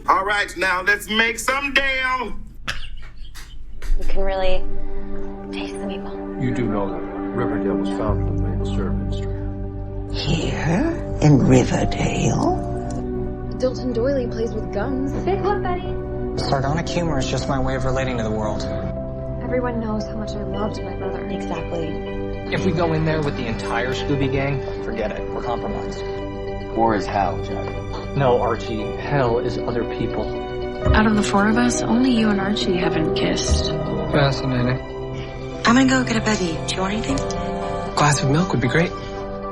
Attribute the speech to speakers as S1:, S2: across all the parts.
S1: All right, now let's make some Dale.
S2: You can really taste the maple.
S3: You do know that Riverdale was founded with maple syrup industry.
S4: Here in Riverdale?
S5: Dilton Doily plays with guns. Big one, Betty.
S6: Sardonic humor is just my way of relating to the world.
S5: Everyone knows how much I loved my brother.
S2: Exactly.
S6: If we go in there with the entire Scooby Gang, forget it. We're compromised.
S7: War is hell, Jack.
S6: No, Archie. Hell is other people.
S8: Out of the four of us, only you and Archie haven't kissed.
S6: Fascinating.
S4: I'm gonna go get a buddy. Do you want anything?
S6: A glass of milk would be great.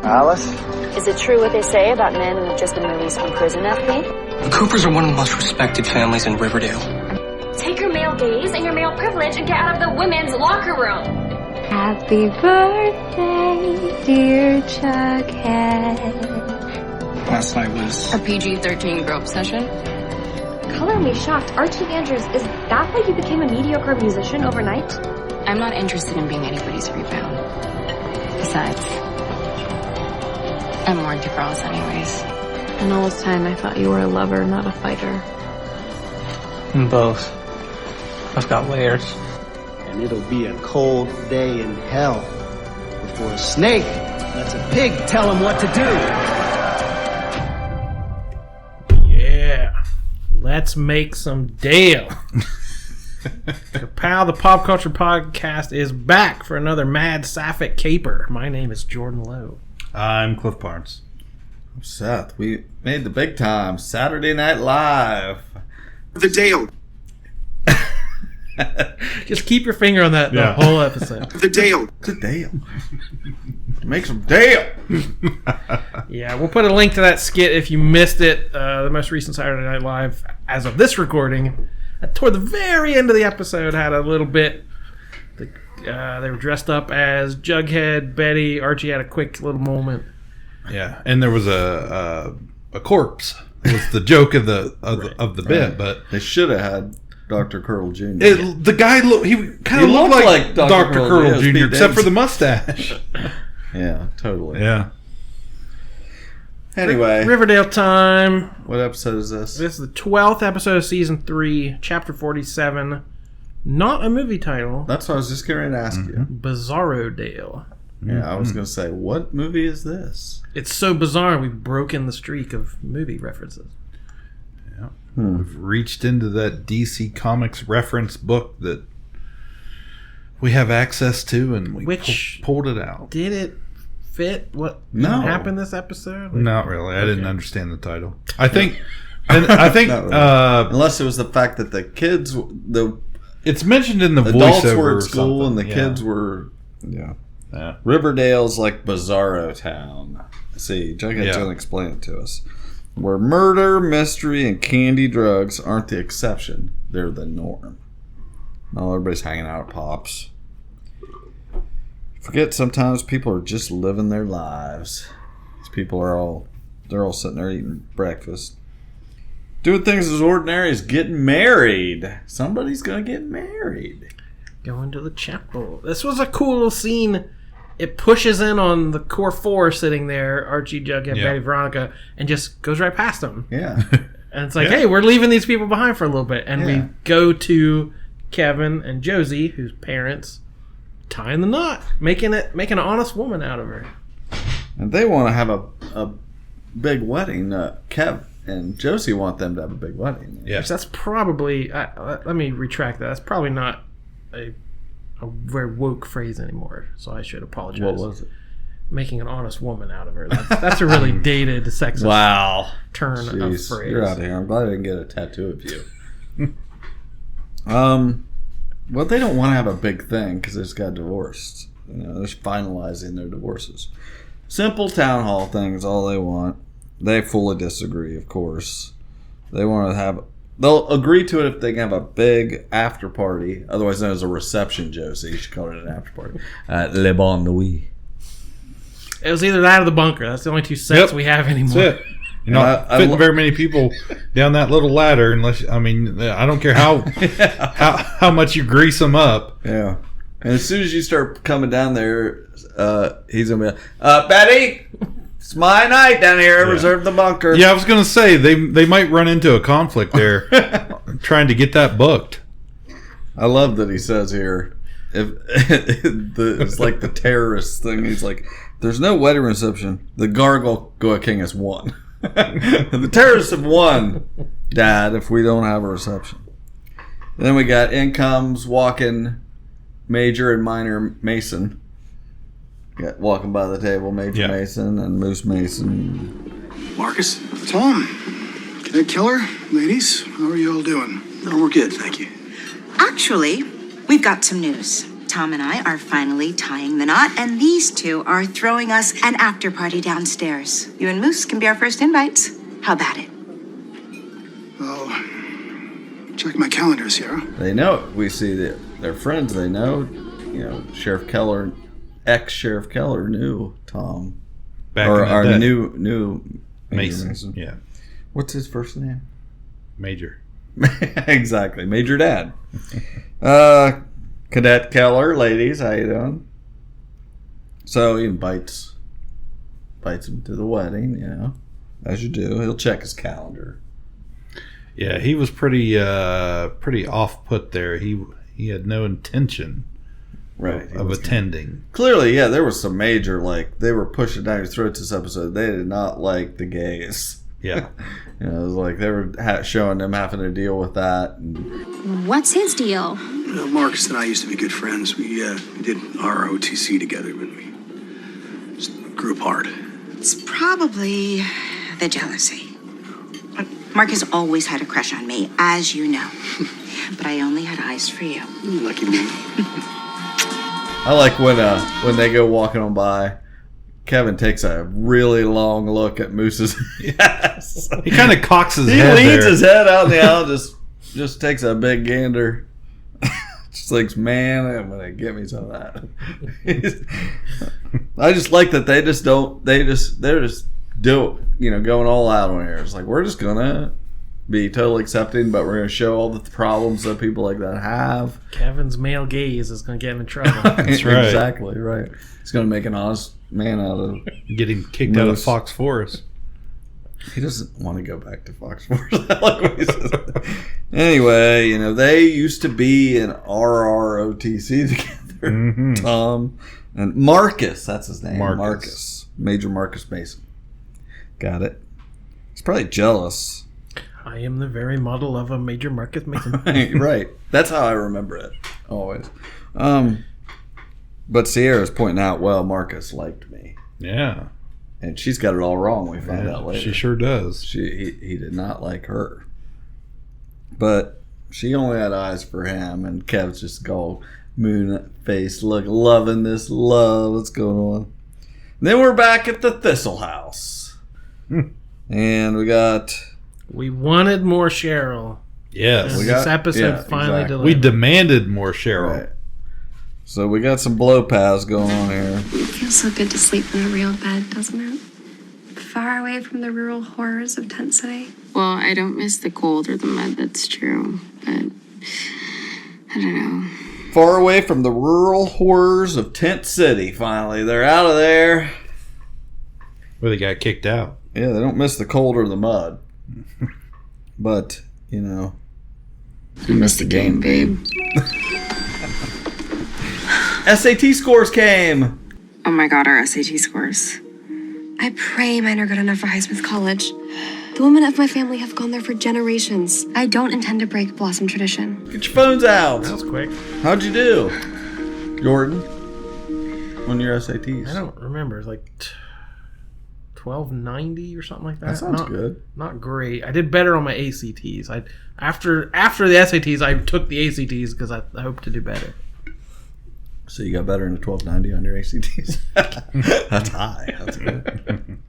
S7: Alice?
S2: Is it true what they say about men who've just been released from prison, FP?
S6: The Coopers are one of the most respected families in Riverdale.
S5: Take your male gaze and your male privilege and get out of the women's locker room.
S8: Happy birthday, dear Jughead.
S6: Last night was
S8: A PG-13 grope session?
S5: Color me shocked. Archie Andrews, is that why you became a mediocre musician overnight?
S8: I'm not interested in being anybody's rebound. Besides, I'm more into girls anyways. And all this time I thought you were a lover, not a fighter.
S6: both. I've got layers.
S7: And it'll be a cold day in hell before a snake lets a pig tell him what to do.
S9: Yeah. Let's make some Dale. Ka-Pow, the pop culture podcast, is back for another mad sapphic caper. My name is Jordan Lowe.
S10: I'm Cliff Barnes.
S11: I'm Seth. We made the big time. Saturday Night Live.
S1: The Dale.
S9: Just keep your finger on that the whole episode.
S1: The Dale.
S11: The Dale. Make some Dale.
S9: Yeah, we'll put a link to that skit if you missed it. The most recent Saturday Night Live, as of this recording, toward the very end of the episode, had a little bit. They were dressed up as Jughead, Betty. Archie had a quick little moment.
S10: Yeah, and there was a corpse. It was the joke of the bit, but
S11: they should have had Dr. Curl Jr.
S10: The guy he kind of looked like Dr. Curl Jr. except for the mustache.
S11: Yeah, totally.
S10: Yeah.
S11: Anyway,
S9: Riverdale time.
S11: What episode is this?
S9: This is the 12th episode of season 3, chapter 47. Not a movie title.
S11: That's what I was just getting ready to ask you.
S9: Bizarro Dale.
S11: Yeah, I was going to say, what movie is this?
S9: It's so bizarre we've broken the streak of movie references.
S10: Yeah. We've reached into that DC Comics reference book that we have access to, and we pulled it out.
S9: Did it fit what happened this episode?
S10: Not really. I didn't understand the title. I think
S11: unless it was the fact that the kids,
S10: it's mentioned in the
S11: adults
S10: voiceover
S11: were at school and the kids were Riverdale's like Bizarro Town. See, Jughead's going to explain it to us. Where murder, mystery, and candy drugs aren't the exception. They're the norm. Now everybody's hanging out at Pops. Forget sometimes people are just living their lives. These people are they're all sitting there eating breakfast. Doing things as ordinary as getting married. Somebody's going to get married.
S9: Going to the chapel. This was a cool little scene. It pushes in on the core four sitting there, Archie, Jughead, Betty, Veronica, and just goes right past them.
S11: Yeah.
S9: And it's like, hey, we're leaving these people behind for a little bit. And we go to Kevin and Josie, whose parents, tying the knot, making an honest woman out of her.
S11: And they want to have a big wedding. Kev and Josie want them to have a big wedding.
S9: Yes. That's probably, let me retract that. That's probably not a very woke phrase anymore, so I should apologize.
S11: What was it?
S9: Making an honest woman out of her. That's a really dated, sexist turn of phrase.
S11: You're out of here. I'm glad I didn't get a tattoo of you. Well, they don't want to have a big thing because they just got divorced. They're finalizing their divorces. Simple town hall thing is all they want. They fully disagree, of course. They want to have... They'll agree to it if they can have a big after party, otherwise known as a reception, Josie. You should call it an after party. At Le Bon Nuit.
S9: It was either that or the bunker. That's the only two sets we have anymore.
S10: That's it. You're not fitting very many people down that little ladder unless, I don't care how much you grease them up.
S11: Yeah. And as soon as you start coming down there, he's going to be like, Betty, It's my night down here.
S10: Yeah.
S11: Reserve the bunker.
S10: Yeah, I was going to say, they might run into a conflict there trying to get that booked.
S11: I love that he says here, it's like the terrorist thing. He's like, there's no wedding reception. The Gargoyle King has won. The terrorists have won, Dad, if we don't have a reception. And then we got in comes walking Major and Minor Mason. Got walking by the table, Major Mason and Moose Mason.
S12: Marcus, Tom, Cadet Killer, ladies, how are you all doing? Oh, we're good, thank you.
S4: Actually, we've got some news. Tom and I are finally tying the knot, and these two are throwing us an after party downstairs. You and Moose can be our first invites. How about it?
S12: Well, check my calendar, Sierra.
S11: They know. We see that they're friends. They know, Sheriff Keller, ex-Sheriff Keller knew Tom.
S10: Back
S11: or
S10: in the day.
S11: Knew
S10: Mason.
S11: Mason.
S10: Yeah.
S11: What's his first name?
S10: Major.
S11: Exactly. Major Dad. Cadet Keller, ladies, how you doing? So he invites him to the wedding, as you do. He'll check his calendar.
S10: Yeah, he was pretty off put there. He had no intention of attending.
S11: Clearly, yeah, there was some major, they were pushing down his throat this episode. They did not like the gays.
S10: Yeah.
S11: It was like they were showing them having to deal with that. And
S5: What's his deal?
S12: Marcus and I used to be good friends. We did our OTC together, but we just grew apart.
S4: It's probably the jealousy. Marcus always had a crush on me, as you know. But I only had eyes for you.
S12: Lucky me.
S11: I like when they go walking on by. Kevin takes a really long look at Moose's. Yes,
S10: he kind of cocks his
S11: he
S10: head.
S11: He leans
S10: there.
S11: his head out in the aisle, just takes a big gander. Just thinks, man, I'm gonna get me some of that. I just like that they're just going all out on here. It's like we're just gonna be totally accepting, but we're gonna show all the problems that people like that have.
S9: Kevin's male gaze is gonna get him in trouble.
S10: That's right.
S11: Exactly right. He's gonna make an honest man out of
S10: getting kicked out of Fox Forest.
S11: He doesn't want to go back to Fox Forest. I like what he says. Anyway, they used to be in RROTC together. Mm-hmm. Tom and Marcus, that's his name. Marcus. Major Marcus Mason. Got it. He's probably jealous.
S9: I am the very model of a Major Marcus Mason.
S11: Right. That's how I remember it. Always. But Sierra's pointing out, well, Marcus liked me.
S10: Yeah.
S11: And she's got it all wrong, we find out later.
S10: She sure does.
S11: He did not like her. But she only had eyes for him, and Kev's just gold moon face, loving this love that's going on. And then we're back at the Thistle House. And
S9: we wanted more Cheryl.
S10: Yes.
S9: This episode finally delivered.
S10: We demanded more Cheryl.
S11: Right. So we got some blow paths going on here.
S5: It feels so good to sleep in a real bed, doesn't it? Far away from the rural horrors of Tent City.
S8: Well, I don't miss the cold or the mud, that's true. But I don't know.
S11: Far away from the rural horrors of Tent City, finally. They're out of there.
S10: Well, they got kicked out.
S11: Yeah, they don't miss the cold or the mud. But,
S8: You missed the game, babe.
S11: SAT scores came.
S8: Oh my god, our SAT scores.
S5: I pray mine are good enough for Highsmith College. The women of my family have gone there for generations. I don't intend to break Blossom tradition.
S11: Get your phones out.
S9: That was quick.
S11: How'd you do, Jordan, on your SATs?
S9: I don't remember. It's like 1290 or something like that.
S11: That sounds good.
S9: Not great. I did better on my ACTs. After the SATs, I took the ACTs because I hope to do better.
S11: So you got better than a 1290 on your ACTs. That's high. That's good.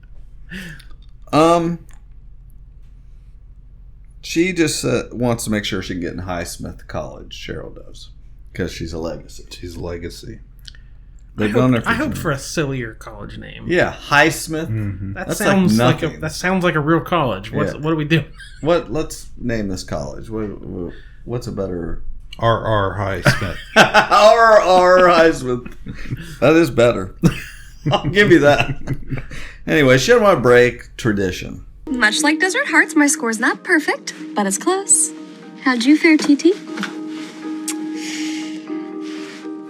S11: She just wants to make sure she can get in Highsmith College. Cheryl does, because she's a legacy.
S10: She's a legacy.
S11: They've gone there.
S9: I hope for a sillier college name.
S11: Yeah, Highsmith.
S10: Mm-hmm.
S9: That sounds like a real college. What do we do?
S11: Let's name this college. What's a better?
S10: R.R. Highsmith.
S11: R.R. Highsmith. That is better. I'll give you that. Anyway, she didn't want to break tradition.
S5: Much like Desert Hearts, my score's not perfect, but it's close. How'd you fare, TT?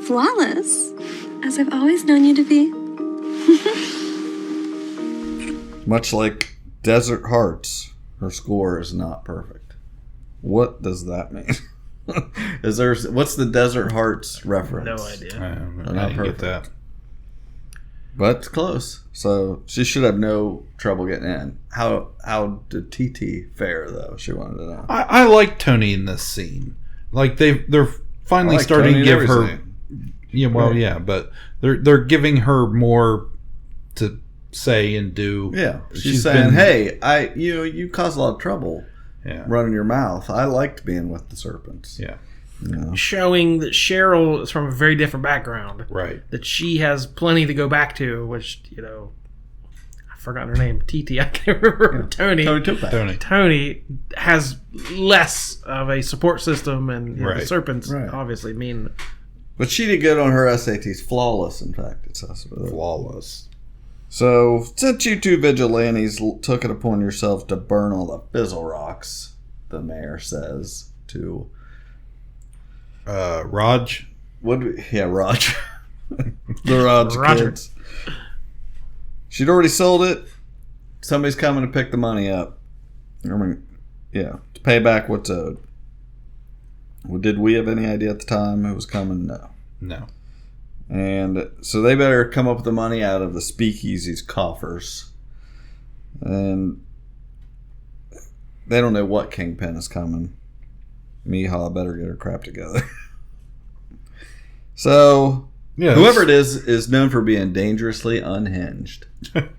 S5: Flawless, as I've always known you to be.
S11: Much like Desert Hearts, her score is not perfect. What does that mean? What's the Desert Hearts reference?
S9: No idea.
S10: I didn't get that.
S11: But it's close. So she should have no trouble getting in. How did TT fare, though? She wanted to know.
S10: I like Tony in this scene. Like they're finally starting to give her. Yeah, well, yeah, but they're giving her more to say and do.
S11: Yeah, she's saying, "Hey, you cause a lot of trouble.
S10: Yeah.
S11: Running your mouth. I liked being with the serpents."
S10: Yeah.
S9: Showing that Cheryl is from a very different background.
S10: Right.
S9: That she has plenty to go back to, which, I've forgotten her name. TT, I can't remember. Yeah. Tony has less of a support system, and the serpents obviously mean.
S11: But she did good on her SATs. Flawless, in fact. It says.
S10: Flawless.
S11: So, since you two vigilantes took it upon yourself to burn all the fizzle rocks, the mayor says to...
S10: Raj?
S11: Raj. The Raj kids. She'd already sold it. Somebody's coming to pick the money up. To pay back what's owed. Well, did we have any idea at the time who was coming? No. And so they better come up with the money out of the speakeasy's coffers. And they don't know what kingpin is coming. Miha better get her crap together. So, whoever it is known for being dangerously unhinged.
S10: Well,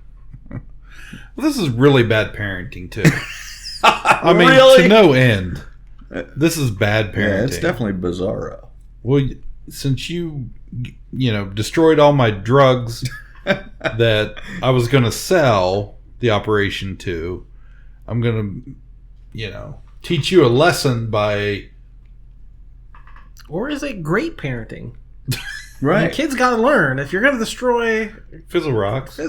S10: this is really bad parenting, too. I mean, to no end. This is bad parenting.
S11: Yeah, it's definitely bizarro.
S10: Well, since you destroyed all my drugs that I was going to sell the operation to, I'm going to, teach you a lesson by...
S9: Or is it great parenting?
S11: Right.
S9: The kids got to learn. If you're going to destroy...
S10: Fizzle rocks.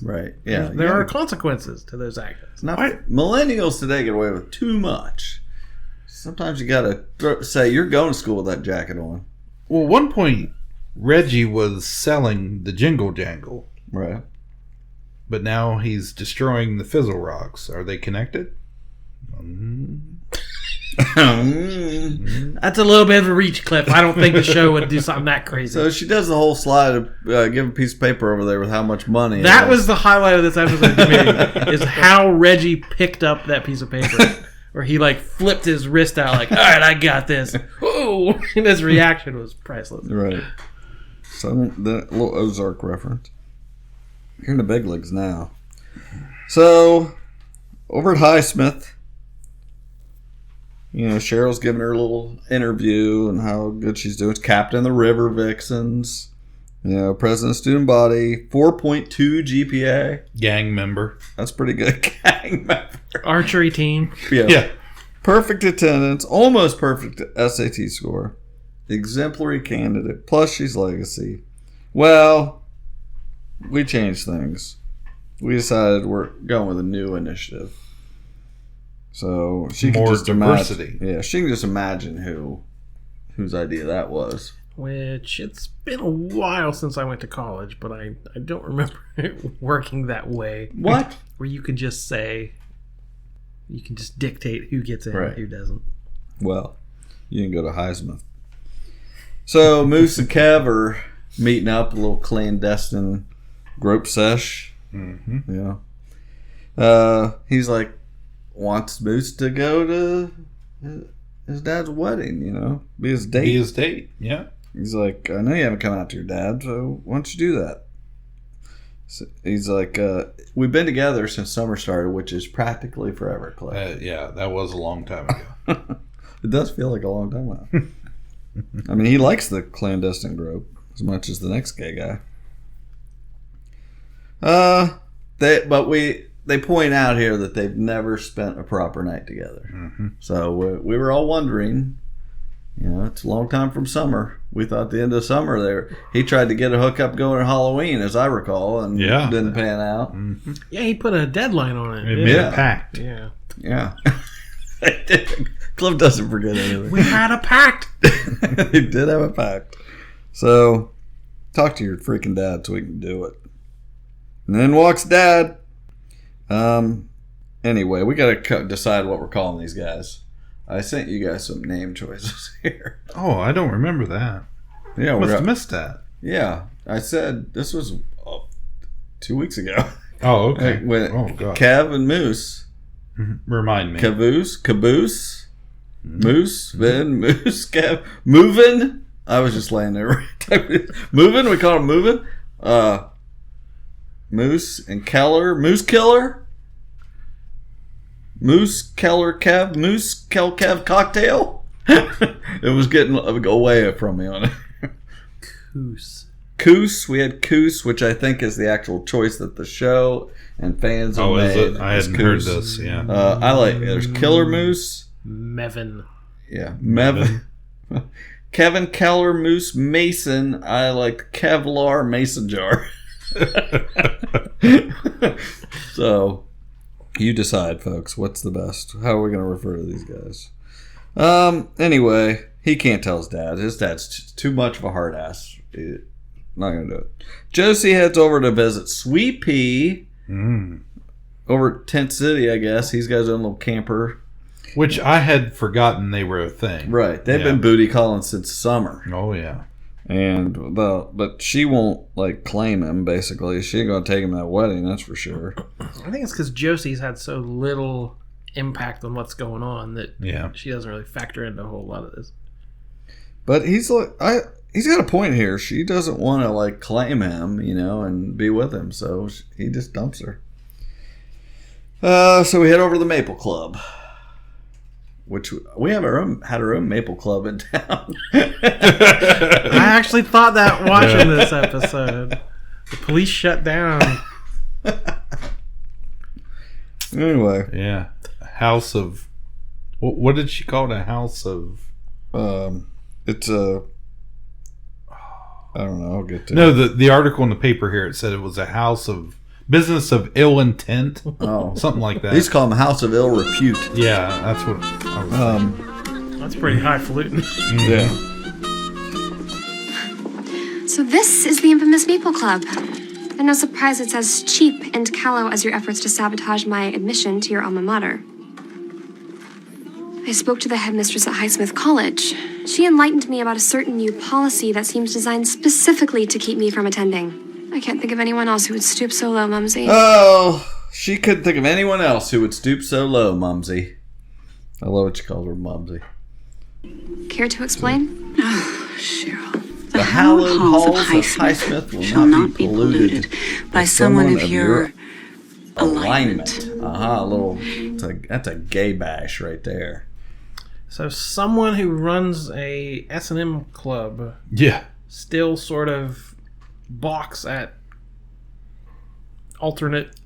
S11: Right. Yeah.
S9: There are consequences to those actions.
S11: Millennials today get away with too much. Sometimes you got to say, you're going to school with that jacket on.
S10: Well, at one point, Reggie was selling the Jingle Jangle.
S11: Right.
S10: But now he's destroying the Fizzle Rocks. Are they connected?
S9: That's a little bit of a reach, Cliff. I don't think the show would do something that crazy.
S11: So she does the whole slide of give a piece of paper over there with how much money.
S9: That was the highlight of this episode to me, is how Reggie picked up that piece of paper. Where he flipped his wrist out all right, I got this. Ooh! And his reaction was priceless.
S11: Right. So the little Ozark reference. You're in the big leagues now. So over at Highsmith, Cheryl's giving her a little interview and how good she's doing. It's captain of the River Vixens. President of student body, 4.2 GPA.
S10: Gang member.
S11: That's pretty good. Gang member.
S9: Archery team.
S11: Yeah. Perfect attendance. Almost perfect SAT score. Exemplary candidate. Plus she's legacy. Well, we changed things. We decided we're going with a new initiative. So she can just
S10: diversity.
S11: She can just imagine whose idea that was.
S9: Which, it's been a while since I went to college, but I don't remember it working that way.
S11: What?
S9: Where you can just say, you can just dictate who gets in and who doesn't.
S11: Well, you can go to Highsmith. So Moose and Kev are meeting up, a little clandestine grope sesh.
S10: Mm-hmm.
S11: Yeah. He's wants Moose to go to his dad's wedding, be his date.
S10: Be his date, yeah.
S11: He's like, I know you haven't come out to your dad, so why don't you do that? So he's like, we've been together since summer started, which is practically forever, Clay.
S10: Yeah, that was a long time ago.
S11: It does feel like a long time ago. I mean, he likes the clandestine grope as much as the next gay guy. They point out here that they've never spent a proper night together.
S10: Mm-hmm.
S11: So we were all wondering, It's a long time from summer. We thought the end of summer there. He tried to get a hookup going at Halloween, as I recall, and didn't pan out.
S10: Mm-hmm.
S9: Yeah, he put a deadline on it.
S10: It made a pact.
S9: Yeah.
S11: Yeah. Cliff doesn't forget anything.
S9: We had a pact.
S11: He did have a pact. So, talk to your freaking dad so we can do it. And then walks Dad. Anyway, we got to decide what we're calling these guys. I sent you guys some name choices here.
S10: Oh, I don't remember that.
S11: Yeah,
S10: must have missed that.
S11: Yeah, I said this was 2 weeks ago.
S10: Oh, okay.
S11: When
S10: God.
S11: Kev and Moose.
S10: Remind me.
S11: Caboose, Moose, Ben, Moose, Kev, Movin'. I was just laying there. Movin', we call him Movin'. Moose and Keller, Moose Killer. Moose, Keller, Kev, Moose, Kev cocktail. It was getting away from me on it. Coos. We had Coos, which I think is the actual choice that the show and fans have made.
S10: Is it? I hadn't heard this, yeah.
S11: I like it. There's Killer Moose.
S9: Mevin.
S11: Yeah, Mevin. Kevin, Keller, Moose, Mason. I like Kevlar Mason Jar. So... you decide, folks. What's the best? How are we going to refer to these guys? Anyway, he can't tell his dad. His dad's too much of a hard ass. Not going to do it. Josie heads over to visit Sweet Pea over at Tent City, I guess. He's got his own little camper.
S10: Which I had forgotten they were a thing.
S11: Right. They've been booty calling since summer.
S10: Oh, yeah.
S11: And but she won't claim him. Basically, she ain't gonna take him to that wedding. That's for sure.
S9: I think it's because Josie's had so little impact on what's going on that she doesn't really factor into a whole lot of this.
S11: But he's got a point here. She doesn't want to claim him, and be with him. So he just dumps her. So we head over to the Maple Club. Which we have had our own Maple Club in town.
S9: I actually thought that watching this episode. The police shut down.
S11: Anyway.
S10: Yeah. House of... What did she call it? A house of...
S11: It's a... I don't know. I'll get to
S10: No, the article in the paper here, it said it was a house of... business of ill intent.
S11: Oh.
S10: Something like that.
S11: These call them House of Ill Repute.
S10: Yeah, that's what I was thinking.
S9: That's pretty highfalutin.
S11: Yeah.
S5: So this is the infamous Maple Club. And no surprise it's as cheap and callow as your efforts to sabotage my admission to your alma mater. I spoke to the headmistress at Highsmith College. She enlightened me about a certain new policy that seems designed specifically to keep me from attending. I can't think of anyone else who would stoop so low, Mumsy.
S11: Oh, she couldn't think of anyone else who would stoop so low, Mumsy. I love what she calls her, Mumsy.
S5: Care to explain?
S8: Oh, Cheryl.
S11: The hallowed halls of Highsmith will
S8: shall
S11: not be polluted
S8: by someone of your
S11: alignment. A little... That's a gay bash right there.
S9: So someone who runs a S&M club still sort of balks at alternate...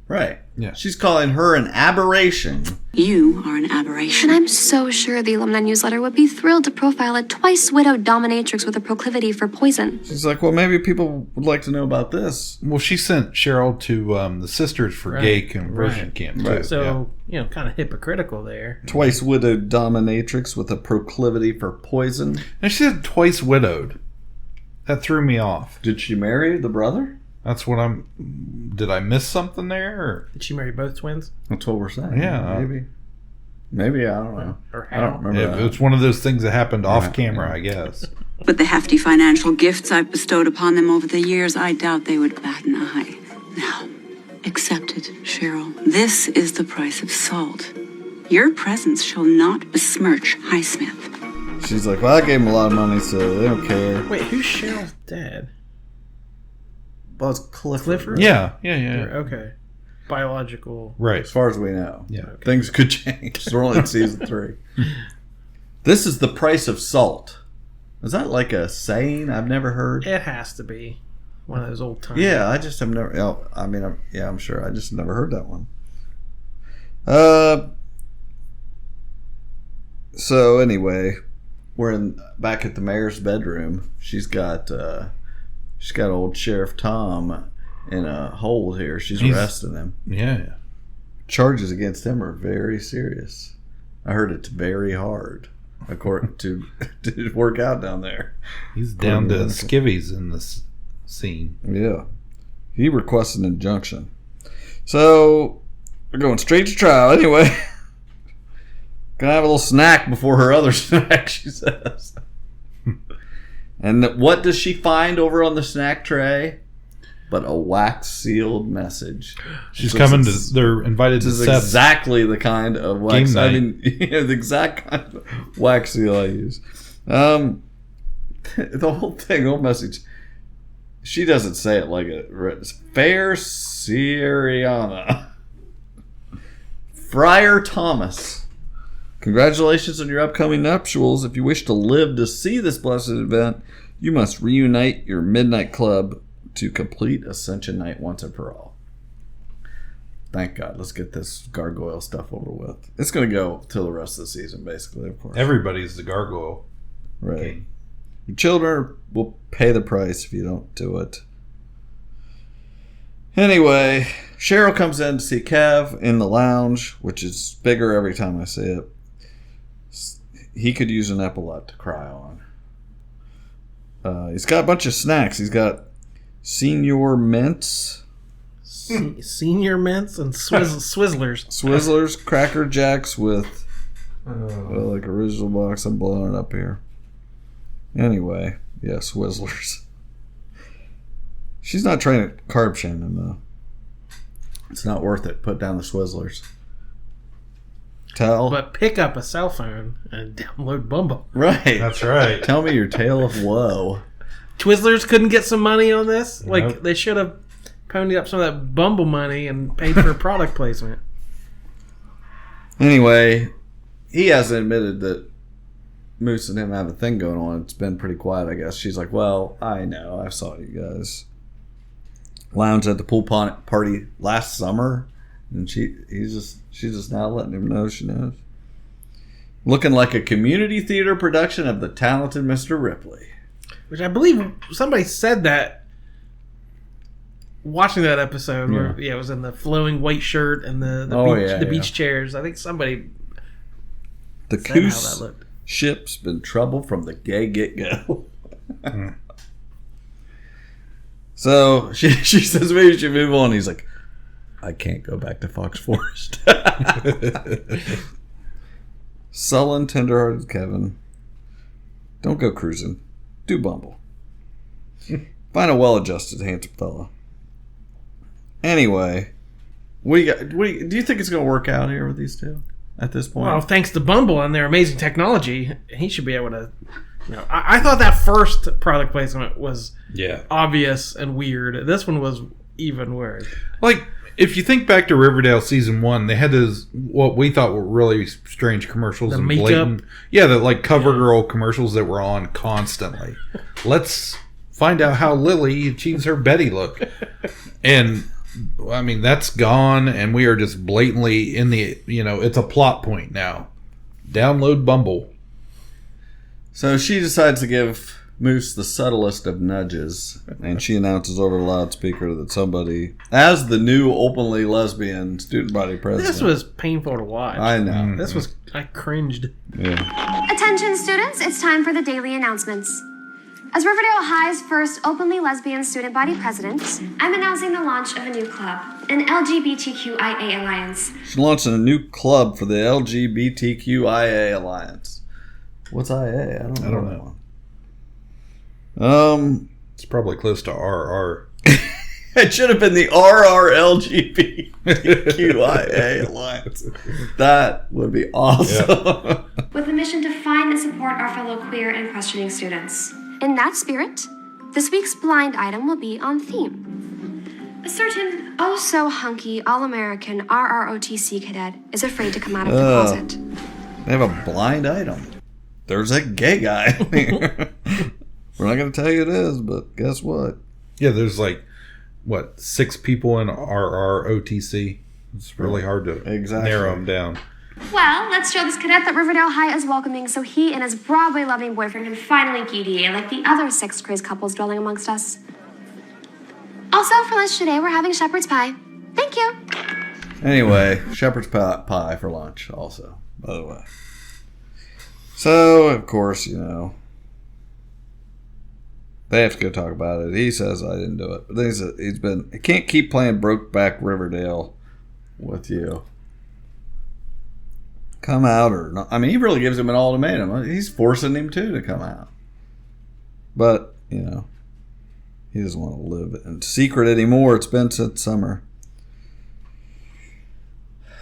S11: Right. Yeah. She's calling her an aberration.
S8: You are an aberration.
S5: And I'm so sure the alumni newsletter would be thrilled to profile a twice-widowed dominatrix with a proclivity for poison.
S11: She's like, well, maybe people would like to know about this.
S10: Well, she sent Cheryl to the Sisters for Gay Conversion Camp. Too.
S11: Right.
S9: So, kind of hypocritical there.
S11: Twice-widowed dominatrix with a proclivity for poison.
S10: And she said twice widowed. That threw me off.
S11: Did she marry the brother?
S10: That's what I'm... Did I miss something there? Or?
S9: Did she marry both twins?
S11: That's what we're saying.
S10: Yeah.
S11: Maybe, I don't know. I don't remember that.
S10: It's one of those things that happened off camera, I guess.
S8: With the hefty financial gifts I've bestowed upon them over the years, I doubt they would bat an eye. Now, accept it, Cheryl. This is the price of salt. Your presence shall not besmirch Highsmith.
S11: She's like, well, I gave them a lot of money, so they don't care.
S9: Wait, who's Cheryl's dad?
S11: Well, it's Clifford.
S10: Yeah.
S9: Okay. Biological.
S10: Right.
S11: As far as we know.
S10: Yeah.
S11: Okay. Things could change. We're only in season 3. This is the price of salt. Is that like a saying I've never heard?
S9: It has to be one of those old times.
S11: Yeah, I just have never... I'm sure. I just never heard that one. So, anyway... back at the mayor's bedroom. She's got old Sheriff Tom in a hold here. She's arresting him.
S10: Yeah.
S11: Charges against him are very serious. I heard it's very hard, according to work out down there.
S10: He's down to skivvies in this scene.
S11: Yeah. He requests an injunction. So, we're going straight to trial. Anyway, gonna have a little snack before her other snack, she says. And what does she find over on the snack tray? But a wax-sealed message.
S10: They're invited to Seth's
S11: exactly the kind of wax. I mean, the exact kind of wax seal I use. The whole message. She doesn't say it like it. Fair Syriana. Friar Thomas. Congratulations on your upcoming nuptials. If you wish to live to see this blessed event, you must reunite your midnight club to complete Ascension Night once and for all. Thank God. Let's get this gargoyle stuff over with. It's going to go till the rest of the season, basically, of course.
S10: Everybody's the gargoyle.
S11: Right.
S10: Okay.
S11: Your children will pay the price if you don't do it. Anyway, Cheryl comes in to see Kev in the lounge, which is bigger every time I see it. He could use an epaulette to cry on. He's got a bunch of snacks. He's got Senior Mints.
S9: Senior Mints and Swizzlers.
S11: Swizzlers, Cracker Jacks with like original box. I'm blowing it up here. Anyway, yeah, Swizzlers. She's not trying to carb shame him, though. It's not worth it. Put down the Swizzlers.
S9: But pick up a cell phone and download Bumble.
S11: Right.
S10: That's right.
S11: Tell me your tale of woe.
S9: Twizzlers couldn't get some money on this?
S10: Nope.
S9: Like, they should have ponied up some of that Bumble money and paid for product placement.
S11: Anyway, he hasn't admitted that Moose and him have a thing going on. It's been pretty quiet, I guess. She's like, well, I know. I saw you guys lounge at the pool party last summer. And she's just now letting him know she knows. Looking like a community theater production of The Talented Mr. Ripley.
S9: Which I believe somebody said that watching that episode where it was in the flowing white shirt and the beach chairs. I think somebody
S11: the
S9: said how
S11: Coos
S9: that looked.
S11: Ship's been trouble from the gay get-go. So she says maybe you should move on. He's like, I can't go back to Fox Forest. Sullen, tenderhearted Kevin. Don't go cruising. Do Bumble. Find a well-adjusted, handsome fella. Anyway, do you think it's going to work out here with these two at this point?
S9: Well, thanks to Bumble and their amazing technology, he should be able to. I thought that first product placement was obvious and weird. This one was even worse.
S10: Like, if you think back to Riverdale season 1, they had those what we thought were really strange commercials
S9: The
S10: and
S9: makeup.
S10: blatant, the like CoverGirl commercials that were on constantly. Let's find out how Lily achieves her Betty look, and I mean that's gone, and we are just blatantly in the it's a plot point now. Download Bumble.
S11: So she decides to give Moose the subtlest of nudges, and she announces over the loudspeaker that somebody, as the new openly lesbian student body president.
S9: This was painful to watch.
S11: I know.
S9: I cringed.
S11: Yeah.
S5: Attention students, it's time for the daily announcements. As Riverdale High's first openly lesbian student body president, I'm announcing the launch of a new club, an LGBTQIA alliance.
S11: She's launching a new club for the LGBTQIA alliance. What's IA? I don't know.
S10: It's probably close to RR.
S11: It should have been the RRLGBTQIA alliance. That would be awesome.
S10: Yeah.
S5: With a mission to find and support our fellow queer and questioning students. In that spirit, this week's blind item will be on theme. A certain oh-so-hunky, all-American RROTC cadet is afraid to come out of the closet.
S11: They have a blind item. There's a gay guy. We're not going to tell you it is, but guess what?
S10: Yeah, there's 6 people in RROTC. It's really hard to narrow them down.
S5: Well, let's show this cadet that Riverdale High is welcoming so he and his Broadway-loving boyfriend can finally PDA like the other 6 crazed couples dwelling amongst us. Also, for lunch today, we're having shepherd's pie. Thank you.
S11: Anyway, shepherd's pie for lunch also, by the way. So, of course, you know, they have to go talk about it. He says I didn't do it. But then he can't keep playing Brokeback Riverdale with you. Come out or not. I mean, he really gives him an ultimatum. He's forcing him to come out. But, you know, he doesn't want to live in secret anymore. It's been since summer.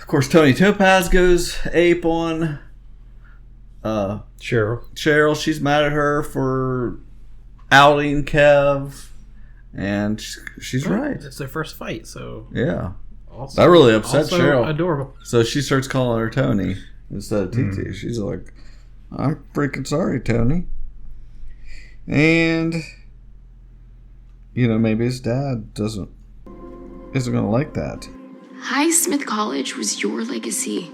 S11: Of course, Tony Topaz goes ape on Cheryl. She's mad at her for outing Kev. And she's right.
S9: It's their first fight, so...
S11: Yeah.
S9: Also,
S11: that really upset Cheryl.
S9: Adorable.
S11: So she starts calling her Tony instead of TT. She's like, I'm freaking sorry, Tony. And, you know, maybe his dad isn't going to like that.
S13: Highsmith College was your legacy.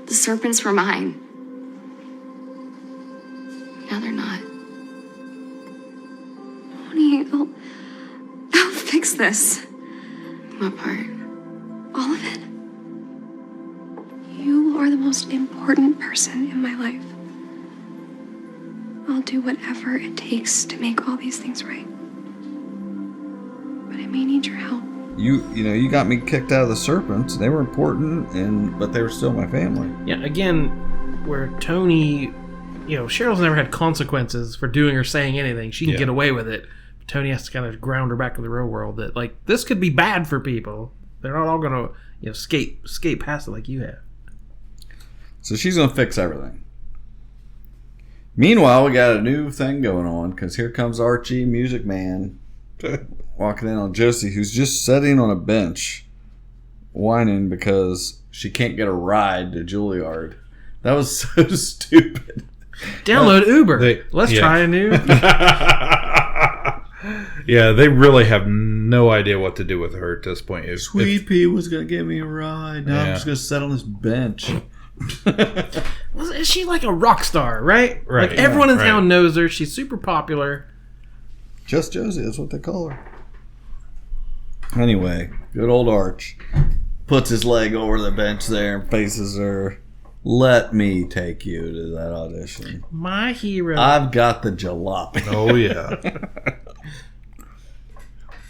S13: The serpents were mine. Now they're not.
S5: Honey, I'll fix this.
S13: What part?
S5: All of it. You are the most important person in my life. I'll do whatever it takes to make all these things right. But I may need your help.
S11: You know, you got me kicked out of the Serpents. They were important, but they were still my family.
S9: Yeah, again, where Tony, you know, Cheryl's never had consequences for doing or saying anything. She can get away with it. Tony has to kind of ground her back to the real world that, like, this could be bad for people. They're not all going to, you know, skate past it like you have.
S11: So she's going to fix everything. Meanwhile, we got a new thing going on because here comes Archie, Music Man, walking in on Josie, who's just sitting on a bench, whining because she can't get a ride to Juilliard. That was so stupid.
S9: Download Uber. Let's try a new...
S10: Yeah, they really have no idea what to do with her at this point.
S11: Sweet Pea was going to give me a ride. Now I'm just going to sit on this bench.
S9: Is she like a rock star, right? Like everyone in town knows her. She's super popular.
S11: Just Josie, that's what they call her. Anyway, good old Arch puts his leg over the bench there and faces her. Let me take you to that audition.
S9: My hero.
S11: I've got the jalopy.
S10: Oh, yeah.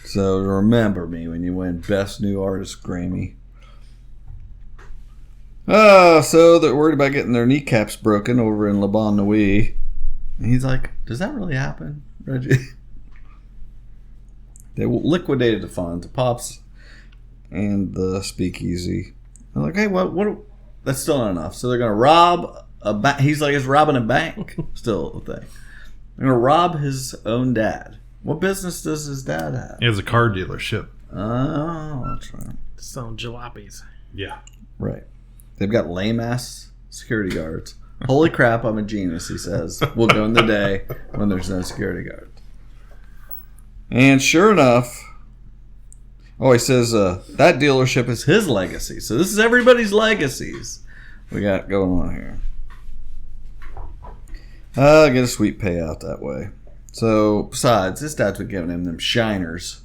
S11: So remember me when you win Best New Artist Grammy. So they're worried about getting their kneecaps broken over in Le Bon Nuit. And he's like, does that really happen, Reggie? They liquidated the funds, the Pops and the Speakeasy. They're like, hey, what? That's still not enough. So they're going to rob a bank. He's like, it's robbing a bank. Still a thing. They're going to rob his own dad. What business does his dad have?
S10: He has a car dealership.
S11: Oh, that's right.
S9: Selling jalopies.
S10: Yeah.
S11: Right. They've got lame-ass security guards. Holy crap, I'm a genius, he says. We'll go in the day when there's no security guard. And sure enough, he says that dealership is his legacy. So this is everybody's legacies we got going on here. Get a sweet payout that way. So, besides, his dad's been giving him them shiners.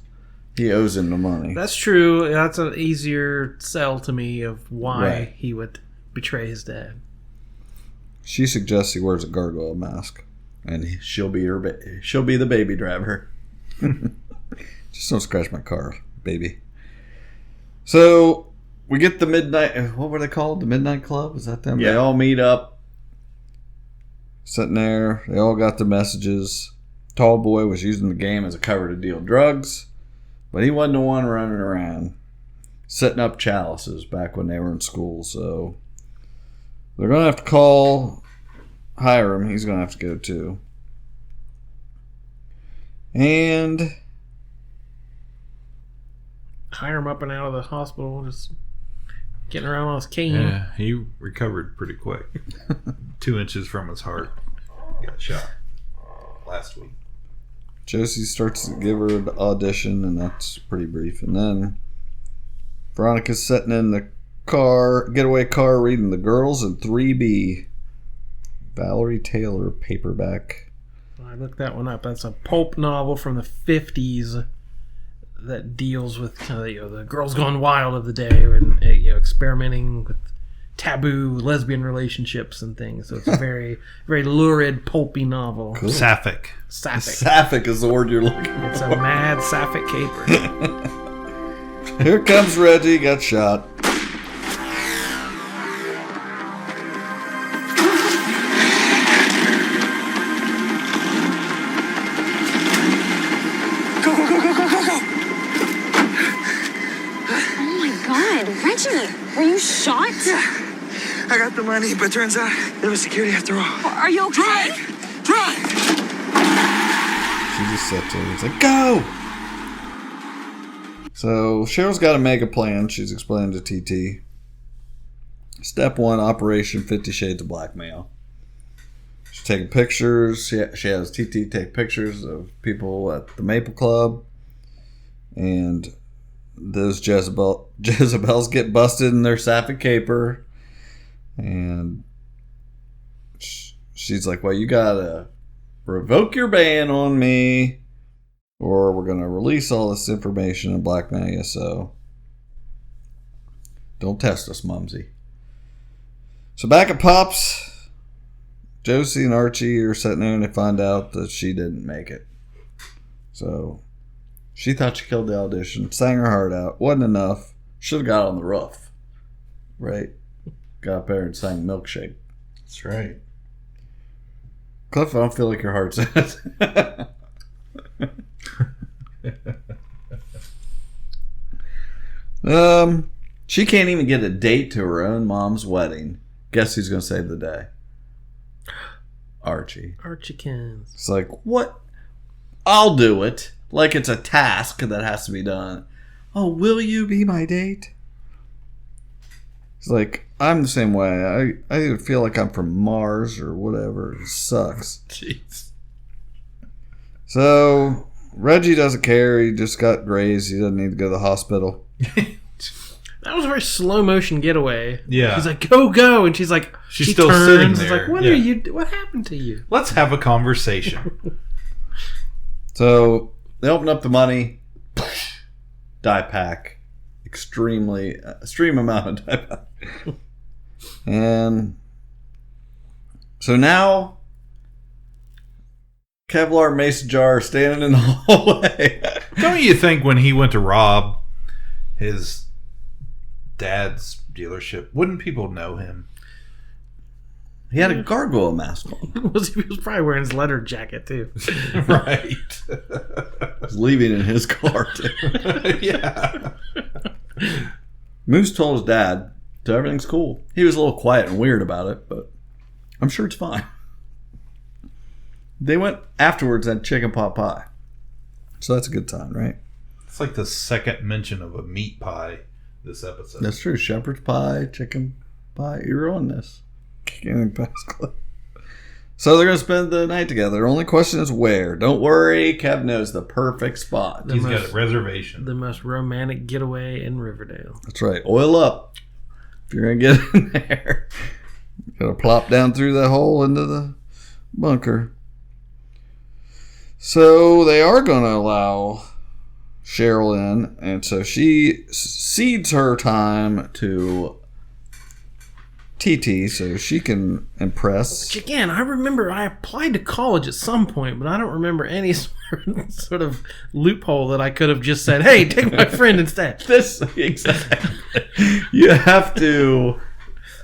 S11: He owes him the money.
S9: That's true. That's an easier sell to me of why he would betray his dad.
S11: She suggests he wears a gargoyle mask, and she'll be the baby driver. Just don't scratch my car, baby. So we get the midnight. What were they called? The Midnight Club? Is that them? Yeah. They all meet up, sitting there. They all got the messages. Tall boy was using the game as a cover to deal drugs, but he wasn't the one running around setting up chalices back when they were in school. So they're going to have to call Hiram. He's going to have to go too. And
S9: Hiram up and out of the hospital, just getting around on his cane.
S10: Yeah, he recovered pretty quick. 2 inches from his heart. He got shot last week.
S11: Josie starts to give her the audition, and that's pretty brief. And then Veronica's sitting in the getaway car reading The Girls in 3B. Valerie Taylor paperback.
S9: I looked that one up. That's a pulp novel from the 50s that deals with the girls gone wild of the day and experimenting with taboo lesbian relationships and things. So it's a very, very lurid, pulpy novel.
S10: Cool. Sapphic.
S11: Sapphic is the word you're looking for.
S9: It's a mad sapphic caper.
S11: Here comes Reggie, got shot.
S13: Go, go, go, go, go, go, go! Oh my god, Reggie, were you shot?
S12: Yeah. I got the money, but turns out there was security after all.
S13: Are you okay?
S12: Drive!
S11: She just sat there and was like, go! So Cheryl's got to make a plan. She's explaining to TT. Step 1, Operation 50 Shades of Blackmail. She's taking pictures. She has TT take pictures of people at the Maple Club. And those Jezebels get busted in their sapphic caper. And she's like, well, you got to revoke your ban on me, or we're going to release all this information and blackmail you, so don't test us, Mumsy. So back at Pop's, Josie and Archie are sitting there and they find out that she didn't make it. So she thought she killed the audition, sang her heart out, wasn't enough, should have got on the roof, right? Got up there and sang Milkshake.
S10: That's right.
S11: Cliff, I don't feel like your heart's in it. She can't even get a date to her own mom's wedding. Guess who's going to save the day? Archie.
S9: Archiekins.
S11: It's like, what? I'll do it. Like it's a task that has to be done. Oh, will you be my date? It's like, I'm the same way. I feel like I'm from Mars or whatever. It sucks.
S10: Jeez.
S11: So Reggie doesn't care. He just got grazed. He doesn't need to go to the hospital.
S9: That was a very slow motion getaway.
S10: Yeah.
S9: He's like, go, and she's like,
S10: she's
S9: she
S10: still
S9: turns,
S10: sitting
S9: It's
S10: there.
S9: like, what are you? What happened to you?
S10: Let's have a conversation.
S11: So they open up the money. Dye pack. Extreme amount of dye pack. And so now Kevlar mason jar standing in the hallway.
S10: Don't you think when he went to rob his dad's dealership, wouldn't people know him?
S11: He had a gargoyle mask on.
S9: He was probably wearing his leather jacket too.
S10: Right.
S11: He's leaving in his car too.
S10: Yeah.
S11: Moose told his dad, so everything's cool. He was a little quiet and weird about it, but I'm sure it's fine. They went afterwards and had chicken pot pie. So that's a good time, right?
S10: It's like the second mention of a meat pie this episode.
S11: That's true. Shepherd's pie, chicken pie. You're on this. Kicking past club. So they're going to spend the night together. The only question is where. Don't worry. Kev knows the perfect spot.
S10: He's got a reservation.
S9: The most romantic getaway in Riverdale.
S11: That's right. Oil up. If you're going to get in there. You got to plop down through that hole into the bunker. So they are going to allow Cheryl in. And so she cedes her time to TT so she can impress.
S9: Which again, I remember I applied to college at some point, but I don't remember any sort of loophole that I could have just said, hey, take my friend instead.
S11: This, exactly. You have to...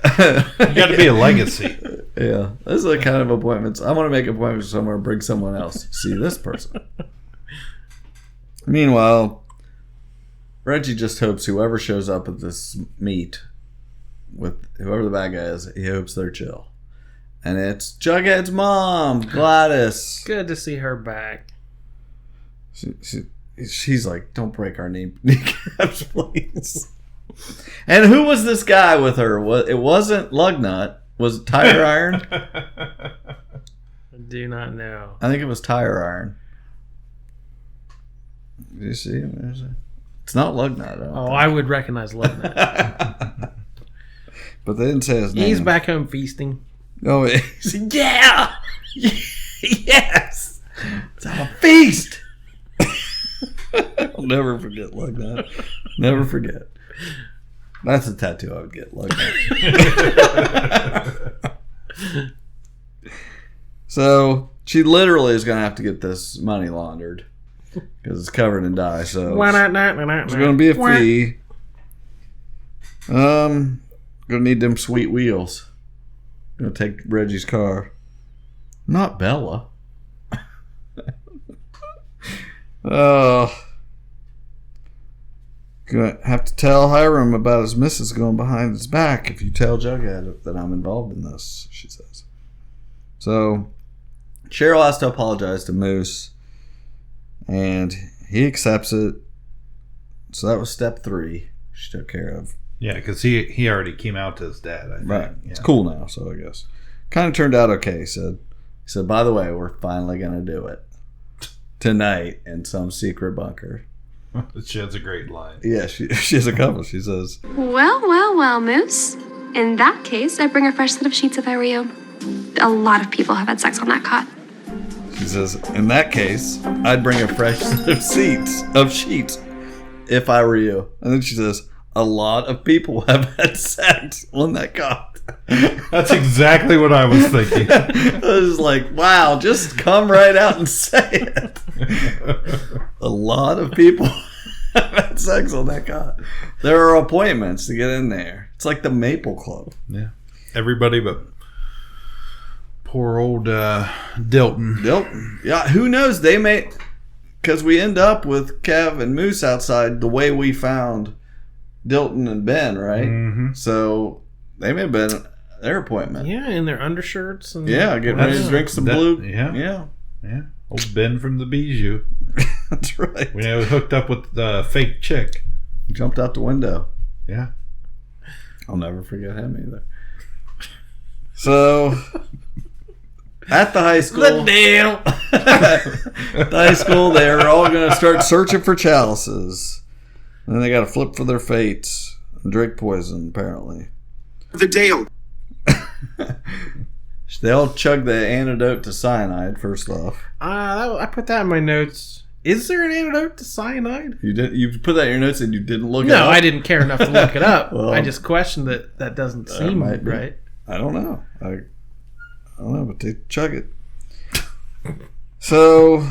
S10: You got to be a legacy.
S11: Yeah. This is the kind of appointments. I want to make appointments somewhere and bring someone else. See this person. Meanwhile, Reggie just hopes whoever shows up at this meet with whoever the bad guy is, he hopes they're chill. And it's Jughead's mom, Gladys.
S9: Good to see her back.
S11: She's like, don't break our kneecaps, please. And who was this guy with her? It wasn't Lugnut. Was it Tire Iron?
S9: I do not know.
S11: I think it was Tire Iron. Do you see him? It's not Lugnut.
S9: I would recognize Lugnut.
S11: But they didn't say his name.
S9: He's back home feasting.
S11: Oh,
S9: yeah! Yes! It's a feast!
S11: I'll never forget like that. Never forget. That's a tattoo I would get like that. So she literally is going to have to get this money laundered because it's covered in dye. So there's going to be a fee. Going to need them sweet wheels. Going to take Reggie's car. Not Bella. Oh. Gonna have to tell Hiram about his missus going behind his back if you tell Jughead that I'm involved in this, she says. So Cheryl has to apologize to Moose, and he accepts it. So that was step 3 she took care of.
S10: Yeah, because he already came out to his dad, I think.
S11: Right.
S10: Yeah.
S11: It's cool now, so I guess. Kind of turned out okay, he said. He said, by the way, we're finally going to do it. Tonight in some secret bunker.
S10: She has a great line.
S11: Yeah, she has a couple. She says,
S5: Well, Moose. In that case, I'd bring a fresh set of sheets if I were you. A lot of people have had sex on that cot.
S11: She says, in that case, I'd bring a fresh set of sheets if I were you. And then she says, a lot of people have had sex on that cot.
S10: That's exactly what I was thinking.
S11: I was like, wow, just come right out and say it. A lot of people have had sex on that cot. There are appointments to get in there. It's like the Maple Club.
S10: Yeah. Everybody but poor old Dilton.
S11: Dilton. Yeah, who knows? They may... Because we end up with Kev and Moose outside the way we found Dilton and Ben, right?
S10: Mm-hmm.
S11: So they may have been at their appointment.
S9: Yeah, in their undershirts. And
S11: getting ready to drink some blue.
S10: Yeah. Old Ben from the Bijou.
S11: That's right.
S10: We know hooked up with the fake chick.
S11: Jumped out the window.
S10: Yeah.
S11: I'll never forget him either. So, at the high school...
S9: The deal!
S11: At the high school, they're all going to start searching for chalices. And then they got to flip for their fates and drink poison, apparently.
S1: The Dale.
S11: They all chug the antidote to cyanide, first off.
S9: I put that in my notes. Is there an antidote to cyanide?
S11: You put that in your notes and you didn't look it
S9: No,
S11: up?
S9: I didn't care enough to look it up.
S11: Well,
S9: I just questioned that doesn't seem right.
S11: I don't know. I don't know, but they chug it. So,